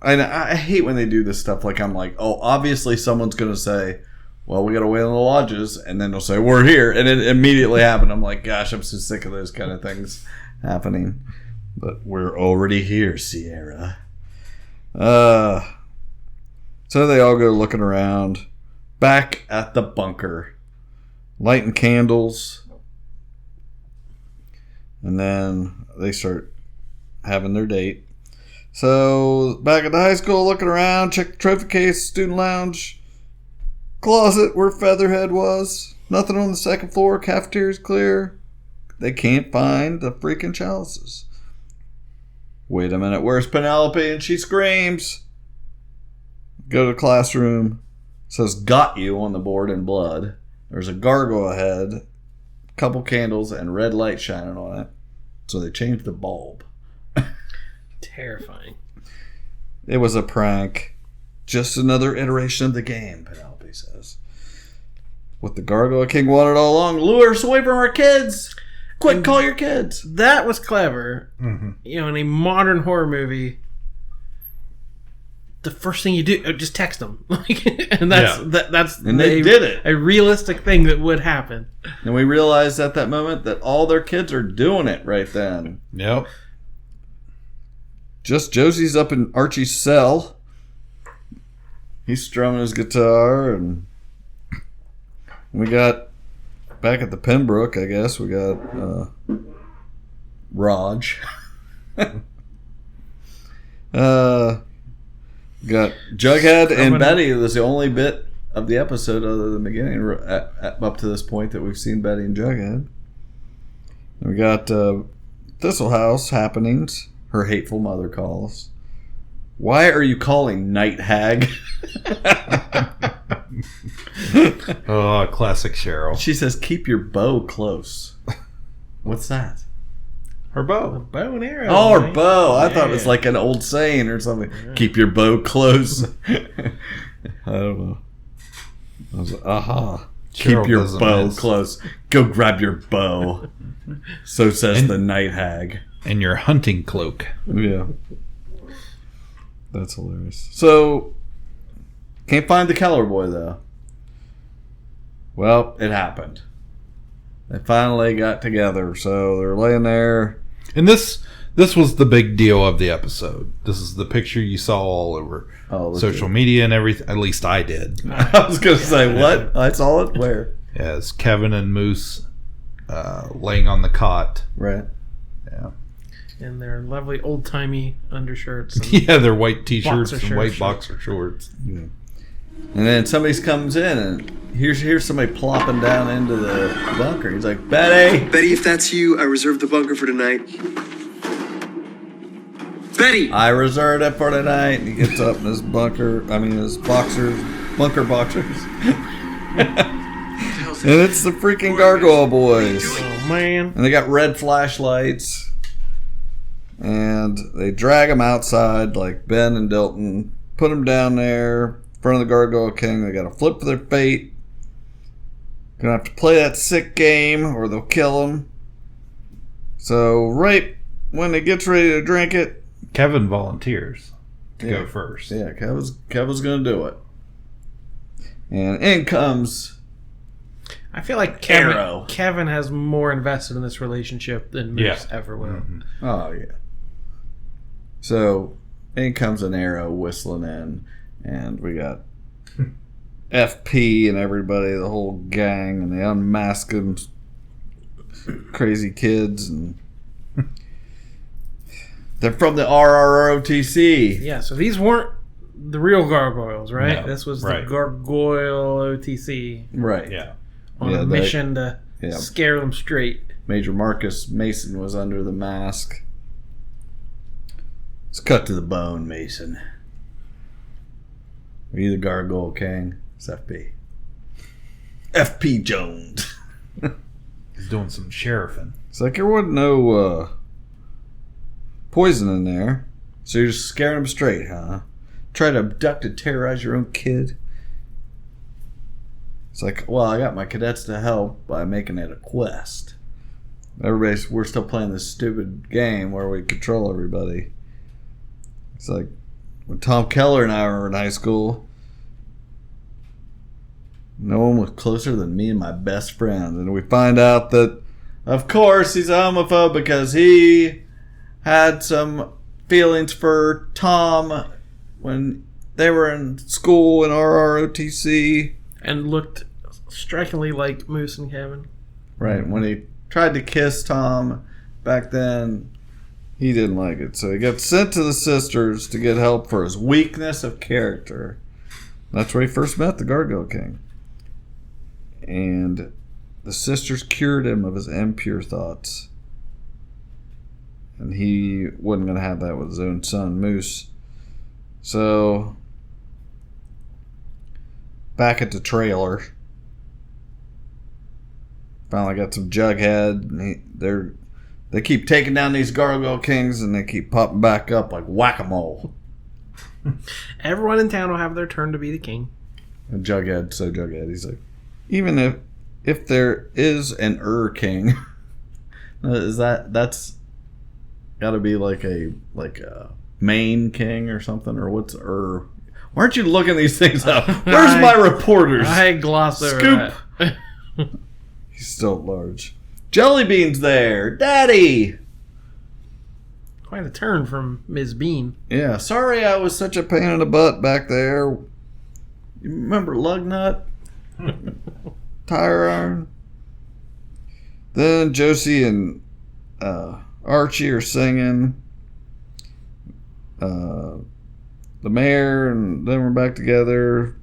S11: I hate when they do this stuff. Like, I'm like, oh, obviously someone's going to say, well, we got to wait on the lodges. And then they'll say, we're here. And it immediately happened. I'm like, gosh, I'm so sick of those kind of things happening. But we're already here, Sierra. So they all go looking around. Back at the bunker. Lighting candles. And then they start having their date. So, back at the high school, looking around, check the trophy case, student lounge, closet where Featherhead was. Nothing on the second floor, cafeteria's clear. They can't find the freaking chalices. Wait a minute, where's Penelope? And she screams. Go to the classroom. It says, got you on the board in blood. There's a gargoyle head, couple candles, and red light shining on it. So they changed the bulb.
S9: Terrifying.
S11: It was a prank. Just another iteration of the game, Penelope says. What the Gargoyle King wanted all along. Lure us away from our kids. Quick, call your kids.
S9: That was clever.
S10: Mm-hmm.
S9: You know, in a modern horror movie, the first thing you do, just text them. And that's
S11: and they did it.
S9: A realistic thing that would happen.
S11: And we realized at that moment that all their kids are doing it right then.
S10: Yep.
S11: Just Josie's up in Archie's cell. He's strumming his guitar, and we got back at the Pembroke, I guess, we got Raj. Got Jughead and Betty. That's the only bit of the episode other than the beginning up to this point that we've seen Betty and Jughead. And we got Thistle House happenings. Her hateful mother calls. Why are you calling, night hag?
S10: Oh, classic Cheryl.
S11: She says, "Keep your bow close." What's that?
S10: Her bow.
S9: Bow and arrow.
S11: Oh, her
S9: man.
S11: bow. I thought it
S9: Yeah.
S11: was like an old saying or something. Keep your bow close. I don't know. I was like, aha.
S10: Cheryl
S11: Keep your
S10: doesn't
S11: bow
S10: miss.
S11: close. Go grab your bow. So says the night hag.
S10: And your hunting cloak.
S11: Yeah. That's hilarious. So, can't find the Keller boy, though. Well, it happened. They finally got together, so they're laying there.
S10: And this was the big deal of the episode. This is the picture you saw all over social media and everything. At least I did.
S11: I was going to say, what? I saw it? Where?
S10: Yeah, it's Kevin and Moose laying on the cot.
S11: Right.
S10: Yeah.
S9: And their lovely old-timey undershirts. And
S10: Yeah, their white t-shirts
S9: boxer
S10: and white
S9: shirts.
S10: boxer shorts.
S11: Yeah. And then somebody comes in, and here's somebody plopping down into the bunker. He's like, Betty!
S14: Betty, if that's you, I reserved the bunker for tonight. Betty!
S11: I reserved it for tonight. And he gets up in his bunker. I mean, his bunker boxers. And it's the freaking Gargoyle Boys.
S9: Oh, man.
S11: And they got red flashlights. And they drag him outside like Ben and Dilton. Put him down there in front of the Gargoyle King. They got to flip for their fate. Gonna have to play that sick game or they'll kill him. So right when he gets ready to drink it,
S10: Kevin volunteers to go first.
S11: Yeah, Kevin's gonna do it. And in comes
S9: I feel like
S11: Arrow.
S9: Kevin has more invested in this relationship than Moose ever will.
S10: Mm-hmm.
S11: Oh, yeah. So, in comes an Arrow whistling in, and we got FP and everybody, the whole gang, and they unmask them crazy kids, and they're from the RROTC.
S9: Yeah, so these weren't the real gargoyles, right?
S10: No,
S9: this was
S10: right.
S9: the Gargoyle OTC.
S11: Right.
S10: Yeah.
S9: On a mission to scare them straight.
S11: Major Marcus Mason was under the mask. Let's cut to the bone, Mason. Are you the Gargoyle King? It's FP. FP Jones.
S10: He's doing some sheriffing.
S11: It's like there wasn't no poison in there. So you're just scaring them straight, huh? Try to abduct and terrorize your own kid? It's like, well, I got my cadets to help by making it a quest. We're still playing this stupid game where we control everybody. It's like when Tom Keller and I were in high school, no one was closer than me and my best friend. And we find out that, of course, he's a homophobe because he had some feelings for Tom when they were in school in RROTC.
S9: And looked strikingly like Moose and Kevin.
S11: Right. When he tried to kiss Tom back then, he didn't like it. So he got sent to the sisters to get help for his weakness of character. That's where he first met the Gargoyle King. And the sisters cured him of his impure thoughts. And he wasn't going to have that with his own son, Moose. So, back at the trailer, finally got some Jughead. And they keep taking down these Gargoyle Kings, and they keep popping back up like whack-a-mole.
S9: Everyone in town will have their turn to be the king.
S11: And Jughead, he's like, even if there is an King, that's got to be like a main king or something, or what's Why aren't you looking these things up? Where's my reporters?
S9: I glossed over
S11: Scoop.
S9: that.
S11: He's still large. Jellybean's there. Daddy!
S9: Quite a turn from Ms. Bean.
S11: Yeah, sorry I was such a pain in the butt back there. You remember Lugnut? Tire iron? Then Josie and Archie are singing. The mayor and then we're back together.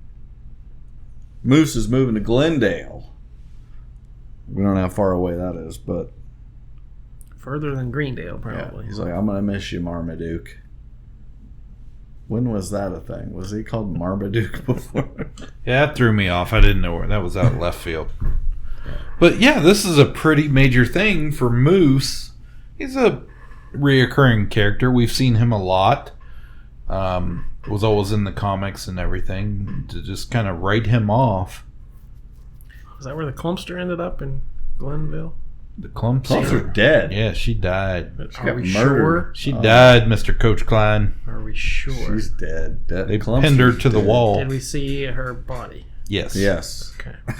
S11: Moose is moving to Glendale. We don't know how far away that is, but
S9: Further than Greendale, probably.
S11: yeah, he's like, I'm gonna miss you, Marmaduke. When was that a thing? Was he called Marmaduke before?
S10: Yeah, that threw me off. I didn't know where that was out left field. But yeah, this is a pretty major thing for Moose. He's a reoccurring character. We've seen him a lot. Was always in the comics and everything. To just kind of write him off.
S9: Is that where the Clumpster ended up in Glenville?
S10: The Clumps
S11: are dead.
S10: Yeah, she died.
S9: Are we sure?
S10: She died, Mr. Coach Klein.
S9: Are we sure?
S11: She's dead.
S10: They pinned her to the wall.
S9: Did we see her body?
S10: Yes.
S11: Yes.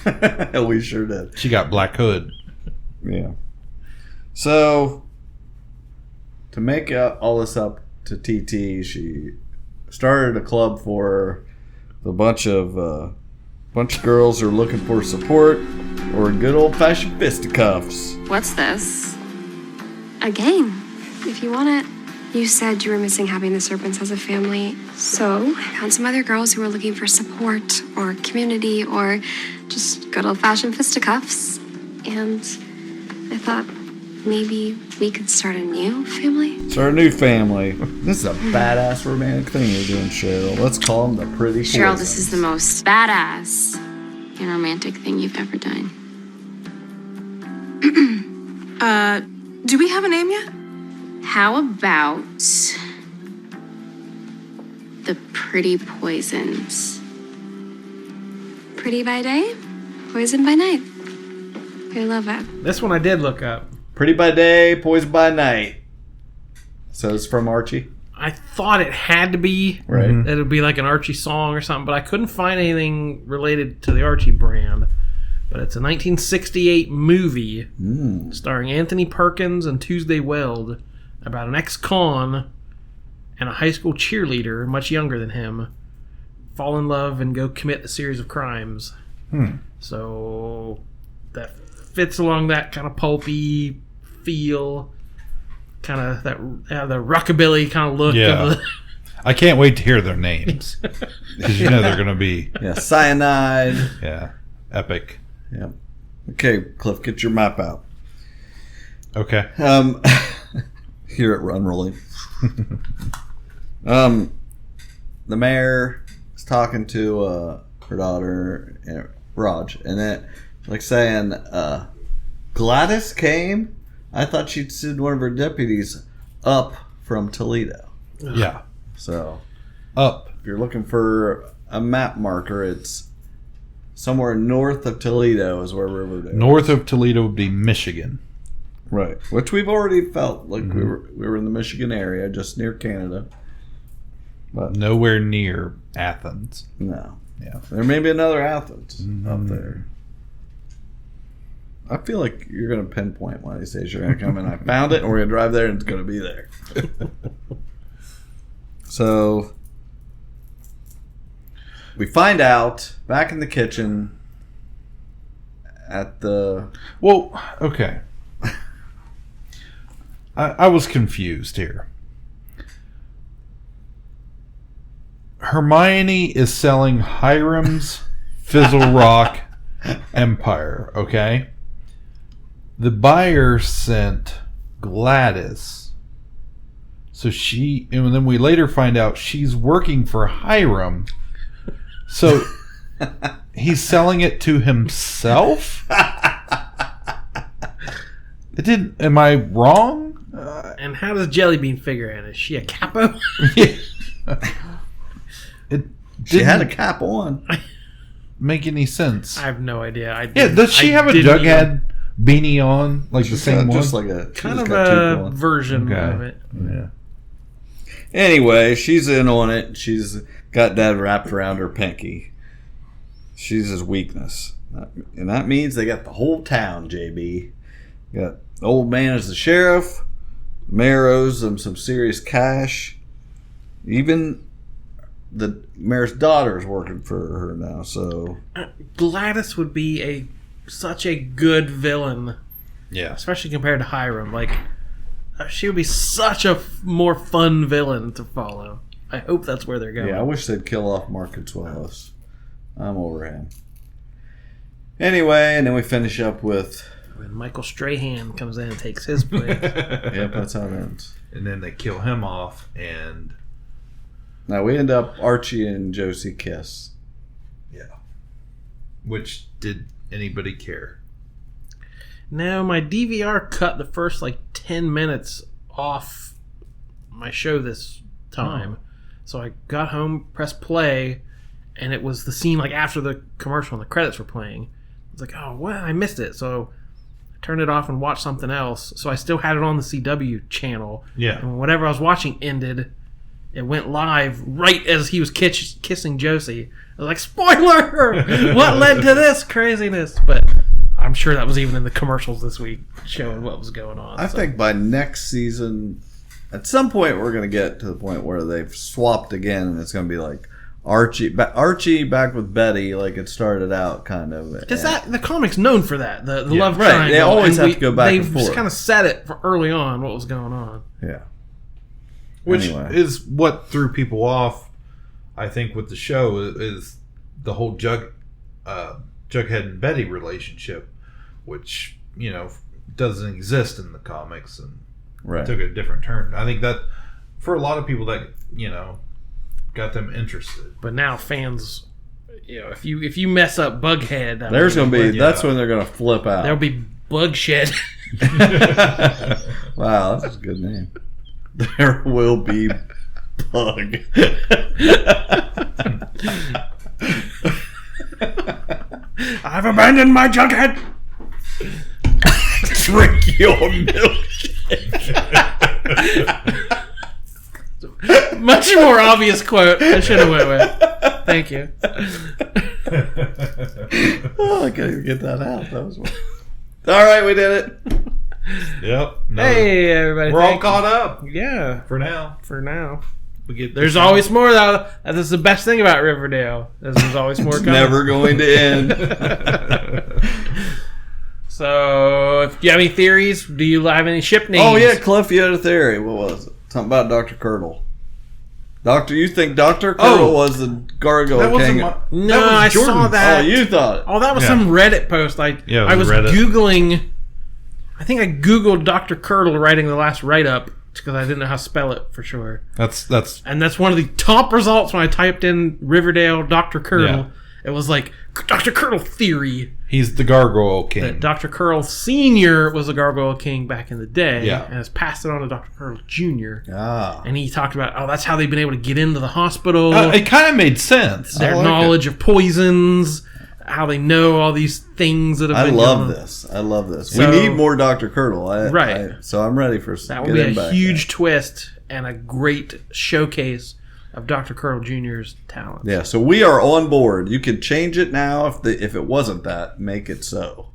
S9: Okay.
S11: We sure did.
S10: She got Black Hood.
S11: Yeah. So, to make all this up to TT, she started a club for a bunch of girls who are looking for support or good old-fashioned fisticuffs.
S5: What's this? A game. If you want it. You said you were missing having the Serpents as a family, so I found some other girls who were looking for support or community or just good old-fashioned fisticuffs. And I thought maybe we could start a new family.
S11: Start a new family. This is a badass romantic thing you're doing, Cheryl. Let's call them the Pretty
S13: Cheryl,
S11: Poisons.
S13: this is the most badass and romantic thing you've ever done.
S15: Do we have a name yet?
S13: How about the Pretty Poisons?
S5: Pretty by day, poison by night. I love it.
S9: This one I did look up.
S11: Pretty by day, poison by night. So it's from Archie?
S9: I thought it had to be.
S11: Right.
S9: That it would be like an Archie song or something, but I couldn't find anything related to the Archie brand. But it's a 1968 movie starring Anthony Perkins and Tuesday Weld about an ex-con and a high school cheerleader, much younger than him, fall in love and go commit a series of crimes. So that fits along that kind of pulpy feel, kind of that the rockabilly kind of look.
S10: Yeah.
S9: Of the
S10: I can't wait to hear their names. Because you know they're going to be...
S11: Yeah, Cyanide.
S10: Yeah, epic.
S11: Yeah. Okay, Cliff, get your map out.
S10: Okay.
S11: Here at Run Rolling. The mayor is talking to her daughter, Raj, and it like saying, Gladys came. I thought she'd send one of her deputies up from Toledo.
S10: Yeah.
S11: So,
S10: up.
S11: If you're looking for a map marker, it's somewhere north of Toledo is where Riverdale is.
S10: North of Toledo would be Michigan.
S11: Right. Which we've already felt like we were in the Michigan area, just near Canada. But
S10: nowhere near Athens.
S11: No.
S10: Yeah.
S11: There may be another Athens up there. I feel like you're going to pinpoint one of these days. You're going to come and I found it, and we're going to drive there, and it's going to be there. So we find out back in the kitchen at the...
S10: Well, okay. I was confused here. Hermione is selling Hiram's Fizzle Rock Empire, okay? The buyer sent Gladys. So and then we later find out she's working for Hiram. So he's selling it to himself? Am I wrong?
S9: And how does Jellybean figure in? Is she a capo?
S11: She had a cap on.
S10: Make any sense?
S9: I have no idea.
S10: Does she have a Jughead beanie on? Like the same one?
S11: Just like a
S9: kind of a version of it.
S10: Yeah.
S11: Anyway, she's in on it. She's got Dad wrapped around her pinky. She's his weakness. And that means they got the whole town, JB. Got the old man as the sheriff. The mayor owes them some serious cash. Even the mayor's daughter is working for her now, so...
S9: Gladys would be such a good villain.
S10: Yeah.
S9: Especially compared to Hiram. Like, she would be such a more fun villain to follow. I hope that's where they're going.
S11: Yeah, I wish they'd kill off Mark Consuelos. I'm over him. Anyway, and then we finish up with...
S9: When Michael Strahan comes in and takes his place.
S11: Yep, that's how it ends.
S10: And then they kill him off, and
S11: Now we end up Archie and Josie kiss.
S10: Yeah. Which, did anybody care?
S9: No, my DVR cut the first 10 minutes off my show this time. So I got home, pressed play, and it was the scene after the commercial and the credits were playing. It's oh, what? I missed it. So I turned it off and watched something else. So I still had it on the CW channel.
S10: Yeah.
S9: And whatever I was watching ended. It went live right as he was kissing Josie. I was spoiler! What led to this craziness? But I'm sure that was even in the commercials this week showing what was going on.
S11: I think by next season, at some point, we're going to get to the point where they've swapped again, and it's going to be Archie back with Betty, like it started out, kind of.
S9: Because the comic's known for that, the love triangle.
S11: Right, they always have to go back and forth.
S9: They've just kind of set it for early on what was going on.
S11: Yeah.
S10: Which is what threw people off, I think, with the show, is the whole Jughead and Betty relationship, which, doesn't exist in the comics and took a different turn. I think that, for a lot of people, that, got them interested.
S9: But now fans, if you mess up Bughead,
S11: there's going to be, that's when they're going to flip out.
S9: There'll be Bugshed.
S11: Wow, that's a good name. There will be Bug.
S9: I've abandoned my Jughead.
S11: Drink your milkshake.
S9: Much more obvious quote. I should have went with. Thank you.
S11: Oh, I couldn't even get that out. That was all right. We did it.
S10: Yep.
S9: Hey, everybody.
S10: We're all caught up.
S9: Yeah.
S10: For now.
S9: There's always more, though. This is the best thing about Riverdale. There's always more coming.
S11: Never going to end.
S9: So, if you have any theories, do you have any ship names?
S11: Oh, yeah, Cliff, you had a theory. What was it? Something about Dr. Curdle. You think Dr. Curdle was the Gargoyle King?
S9: No, I saw that.
S11: Oh, you thought it.
S9: Oh, that was some Reddit post. I was
S10: Reddit.
S9: Googling. I think I Googled Dr. Curdle writing the last write-up because I didn't know how to spell it for sure.
S10: That's
S9: one of the top results when I typed in Riverdale Dr. Curdle. Yeah. It was Dr. Curdle theory.
S10: He's the Gargoyle King.
S9: That Dr. Curdle Sr. was the Gargoyle King back in the day.
S10: Yeah.
S9: And has passed it on to Dr. Curdle Jr.
S11: Ah.
S9: And he talked about, that's how they've been able to get into the hospital.
S10: It kind of made sense.
S9: Their knowledge of poisons, how they know all these things that have been
S11: I
S9: love
S11: this.
S9: So,
S11: we need more Dr. Curdle. So I'm ready for
S9: that will be a huge twist and a great showcase of Dr. Curdle Jr.'s talent.
S11: Yeah, so we are on board. You can change it now if it wasn't that. Make it so.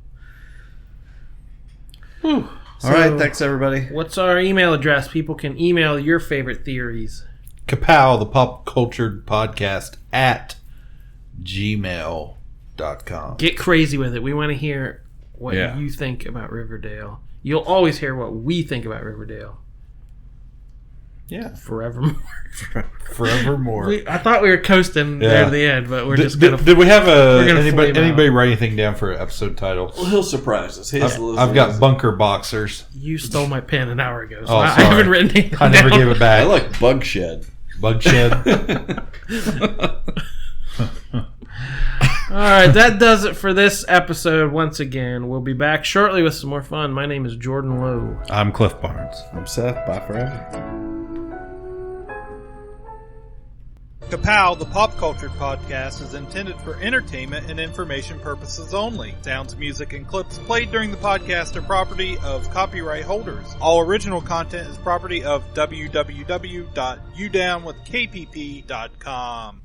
S9: All
S11: right, thanks everybody.
S9: What's our email address? People can email your favorite theories.
S10: Ka-Pow, the Pop Cultured Podcast at gmail.com.
S9: Get crazy with it. We want to hear what you think about Riverdale. You'll always hear what we think about Riverdale.
S10: Yeah.
S9: Forevermore.
S10: Forevermore.
S9: I thought we were coasting there to the end, but we're just going to...
S10: Did we have anybody write anything down for an episode title?
S11: Well, he'll surprise us.
S10: I've got Bunker Boxers.
S9: You stole my pen an hour ago, so
S10: I
S9: haven't written anything
S10: I never gave it back.
S11: I like Bugshed.
S9: All right, that does it for this episode once again. We'll be back shortly with some more fun. My name is Jordan Lowe.
S10: I'm Cliff Barnes.
S11: I'm Seth. Bye forever.
S16: Ka-Pow, the Pop Cultured Podcast, is intended for entertainment and information purposes only. Sounds, music, and clips played during the podcast are property of copyright holders. All original content is property of www.udownwithkpp.com.